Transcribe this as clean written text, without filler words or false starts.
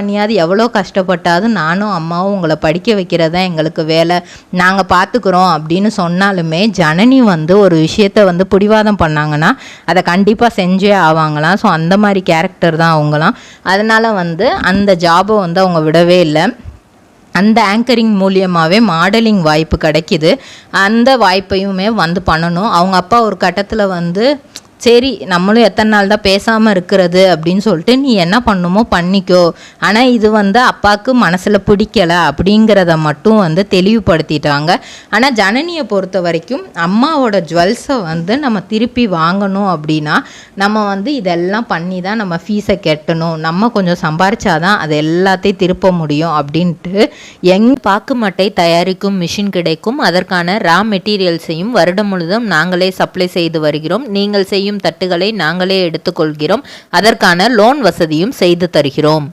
பண்ணியாவது எவ்வளோ கஷ்டப்பட்டாலும் நானும் அம்மாவும் உங்களை படிக்க வைக்கிறதா எங்களுக்கு வேலை, நாங்கள் பார்த்துக்குறோம் அப்படின்னு சொன்னாலுமே ஜனனி வந்து ஒரு விஷயத்த பிடிவாதம் பண்ணாங்கன்னா அதை கண்டிப்பாக செஞ்சே ஆவாங்களாம். ஸோ அந்த மாதிரி கேரக்டர் தான் அவங்களாம். அதனால் அந்த ஜாபை அவங்க விடவே இல்லை. அந்த ஆங்கரிங் மூலியமாகவே மாடலிங் வாய்ப்பு கிடைக்கிது. அந்த வாய்ப்பையுமே பண்ணணும். அவங்க அப்பா ஒரு கட்டத்தில் சரி நம்மளும் எத்தனை நாள் தான் பேசாமல் இருக்கிறது அப்படின்னு சொல்லிட்டு நீ என்ன பண்ணுமோ பண்ணிக்கோ, ஆனால் இது அப்பாவுக்கு மனசில் பிடிக்கலை அப்படிங்கிறத மட்டும் தெளிவுபடுத்திட்டாங்க. ஆனால் ஜனனியை பொறுத்த வரைக்கும் அம்மாவோட ஜுவல்ஸை நம்ம திருப்பி வாங்கணும் அப்படின்னா நம்ம இதெல்லாம் பண்ணி தான் நம்ம ஃபீஸை கட்டணும், நம்ம கொஞ்சம் சம்பாரிச்சாதான் அது எல்லாத்தையும் திருப்ப முடியும் அப்படின்ட்டு பாக்குமட்டை தயாரிக்கும் மிஷின் கிடைக்கும். அதற்கான ரா மெட்டீரியல்ஸையும் வருடம் முழுதும் நாங்களே சப்ளை செய்து வருகிறோம். நீங்கள் செய்யும் தட்டுகளை நாங்களே எடுத்துக்கொள்கிறோம். அதற்கான லோன் வசதியும் செய்து தருகிறோம்.